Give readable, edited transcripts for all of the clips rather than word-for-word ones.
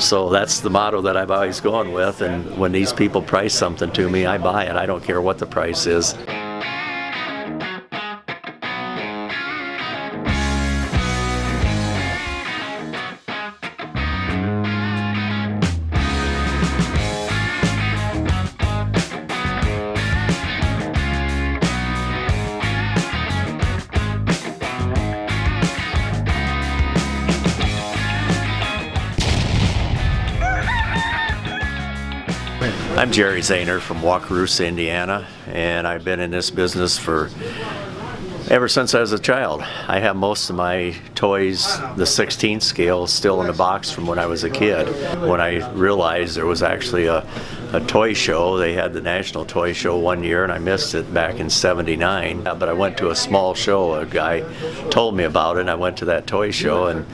So that's the motto that I've always gone with, and when these people price something to me, I buy it. I don't care what the price is. I'm Jerry Zahner from Wakarusa, Indiana, and I've been in this business for ever since I was a child. I have most of my toys, the 16th scale, still in the box from when I was a kid. When I realized there was actually a toy show, they had the National Toy Show one year, and I missed it back in '79. But I went to a small show. A guy told me about it, and I went to that toy show, and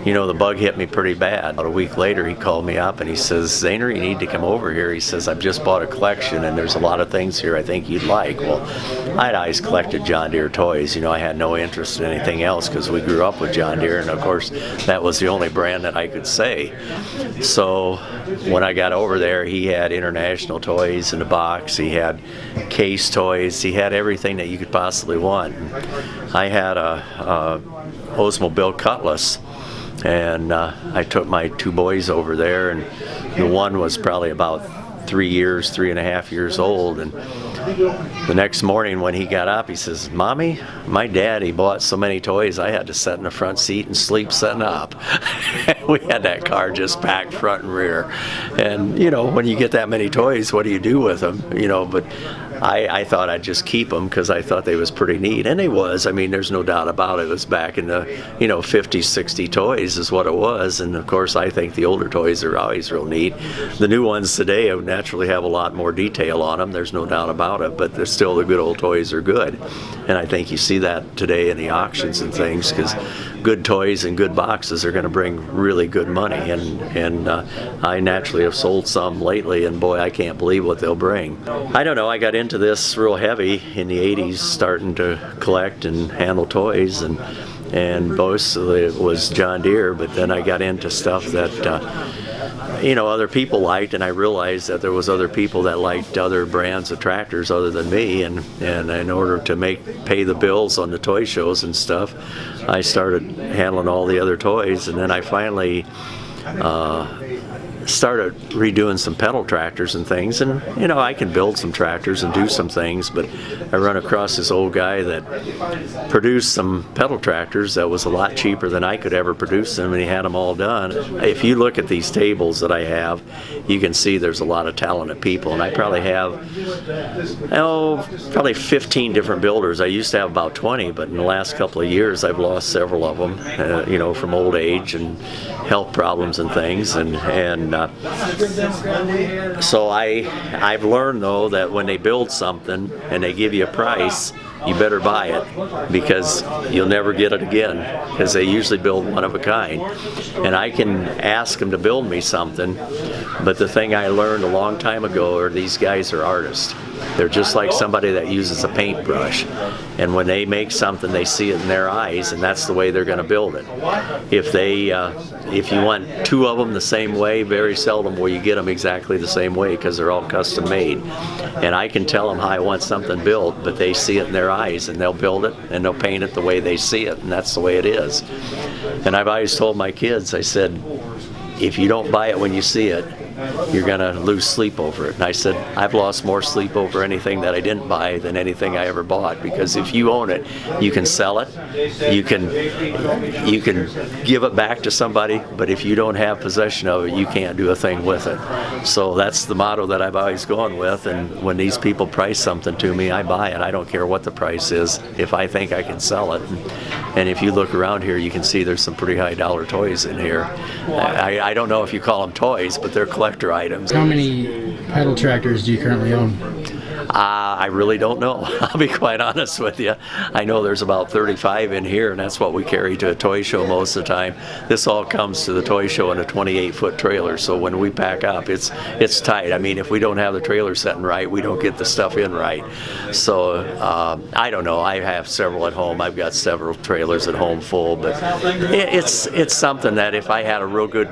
you know, the bug hit me pretty bad. About a week later, he called me up and he says, "Zahner, you need to come over here." He says, "I've just bought a collection and there's a lot of things here I think you'd like." Well, I'd always collected John Deere toys. You know, I had no interest in anything else because we grew up with John Deere, and of course, that was the only brand that I could say. So when I got over there, he had international toys in the box. He had case toys. He had everything that you could possibly want. I had a Oldsmobile Cutlass. And I took my two boys over there, and the one was probably about 3.5 years old. And the next morning when he got up, he says, "Mommy, my daddy bought so many toys I had to sit in the front seat and sleep sitting up." We had that car just packed front and rear. And you know, when you get that many toys, what do you do with them? You know, but I thought I'd just keep them because I thought they was pretty neat, and they was. I mean, there's no doubt about it. It was back in the 50s, 60 toys is what it was, and of course I think the older toys are always real neat. The new ones today naturally have a lot more detail on them. There's no doubt about it, but they're still, the good old toys are good, and I think you see that today in the auctions and things, because good toys and good boxes are going to bring really good money, and I naturally have sold some lately, and boy, I can't believe what they'll bring. I don't know, I got into this real heavy in the 80s, starting to collect and handle toys, and most of it was John Deere, but then I got into stuff that other people liked, and I realized that there was other people that liked other brands of tractors other than me, and in order to pay the bills on the toy shows and stuff, I started handling all the other toys, and then I finally started redoing some pedal tractors and things, and I can build some tractors and do some things, but I run across this old guy that produced some pedal tractors that was a lot cheaper than I could ever produce them, and he had them all done. If you look at these tables that I have, you can see there's a lot of talented people, and I probably have probably 15 different builders. I used to have about 20, but in the last couple of years I've lost several of them, from old age and health problems and things, and so I've learned though that when they build something and they give you a price, you better buy it, because you'll never get it again, because they usually build one of a kind. And I can ask them to build me something, but the thing I learned a long time ago are these guys are artists. They're just like somebody that uses a paintbrush, and when they make something, they see it in their eyes, and that's the way they're going to build it. If you want two of them the same way, very seldom will you get them exactly the same way, because they're all custom made. And I can tell them how I want something built, but they see it in their eyes, and they'll build it and they'll paint it the way they see it, and that's the way it is. And I've always told my kids, I said, if you don't buy it when you see it, you're going to lose sleep over it. And I said, I've lost more sleep over anything that I didn't buy than anything I ever bought, because if you own it, you can sell it, you can give it back to somebody, but if you don't have possession of it, you can't do a thing with it. So that's the motto that I've always gone with, and when these people price something to me, I buy it. I don't care what the price is if I think I can sell it. And if you look around here, you can see there's some pretty high dollar toys in here. I don't know if you call them toys, but they're collector items. How many pedal tractors do you currently own? I really don't know. I'll be quite honest with you. I know there's about 35 in here, and that's what we carry to a toy show most of the time. This all comes to the toy show in a 28-foot trailer, so when we pack up, it's tight. I mean, if we don't have the trailer setting right, we don't get the stuff in right. So I don't know. I have several at home. I've got several trailers at home full, but it's something that if I had a real good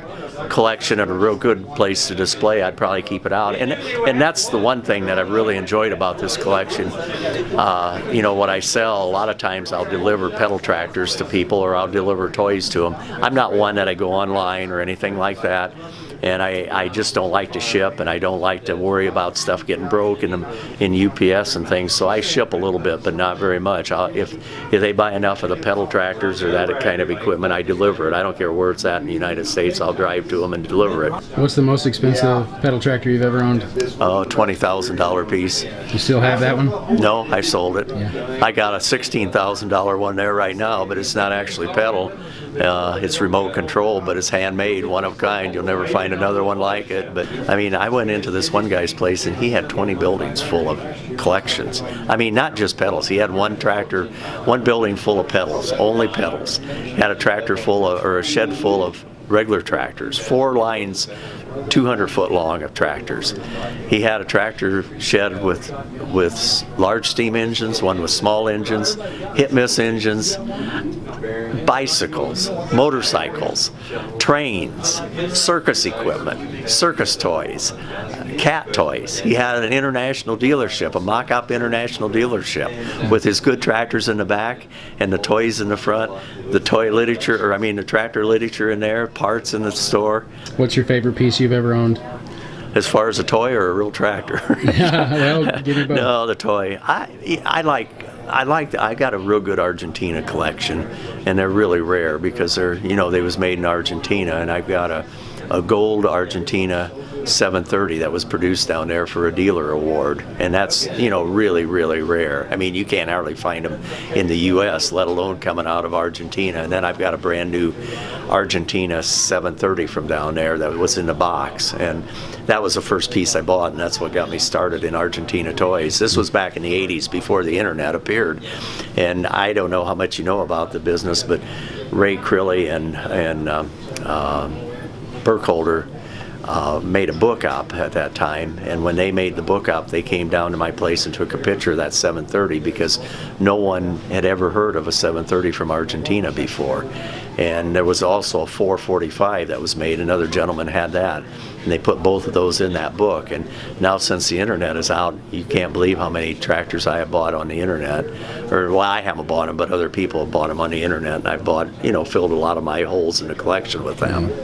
collection and a real good place to display, I'd probably keep it out. And that's the one thing that I've really enjoyed about this collection. What I sell, a lot of times I'll deliver pedal tractors to people, or I'll deliver toys to them. I'm not one that I go online or anything like that. And I just don't like to ship, and I don't like to worry about stuff getting broke in UPS and things. So I ship a little bit, but not very much. If they buy enough of the pedal tractors or that kind of equipment, I deliver it. I don't care where it's at in the United States. I'll drive to them and deliver it. What's the most expensive pedal tractor you've ever owned? $20,000 piece. You still have that one? No, I sold it. Yeah. I got a $16,000 one there right now, but it's not actually pedal. It's remote control, but it's handmade, one of a kind. You'll never find another one like it. But I mean, I went into this one guy's place and he had 20 buildings full of collections. I mean, not just pedals. He had one building full of pedals, only pedals. He had a tractor or a shed full of regular tractors, 4 lines 200 foot long of tractors. He had a tractor shed with large steam engines, one with small engines, hit-miss engines, bicycles, motorcycles, trains, circus equipment, circus toys, cat toys. He had an international dealership, a mock-up international dealership, with his good tractors in the back and the toys in the front, the tractor literature in there, parts in the store. What's your favorite piece you've ever owned? As far as a toy or a real tractor? Well, give me both. No, the toy. I got a real good Argentina collection, and they're really rare because they was made in Argentina, and I've got a gold Argentina 730 that was produced down there for a dealer award, and that's really, really rare. I mean, you can't hardly find them in the U.S., let alone coming out of Argentina. And then I've got a brand new Argentina 730 from down there that was in the box, and that was the first piece I bought, and that's what got me started in Argentina toys. This was back in the 80s before the internet appeared, and I don't know how much you know about the business, but Ray Crilly and Burkholder made a book up at that time, and when they made the book up, they came down to my place and took a picture of that 730 because no one had ever heard of a 730 from Argentina before. And there was also a 445 that was made. Another gentleman had that, and they put both of those in that book. And now, since the internet is out, you can't believe how many tractors I have bought on the internet. I haven't bought them, but other people have bought them on the internet, and I've filled a lot of my holes in the collection with them.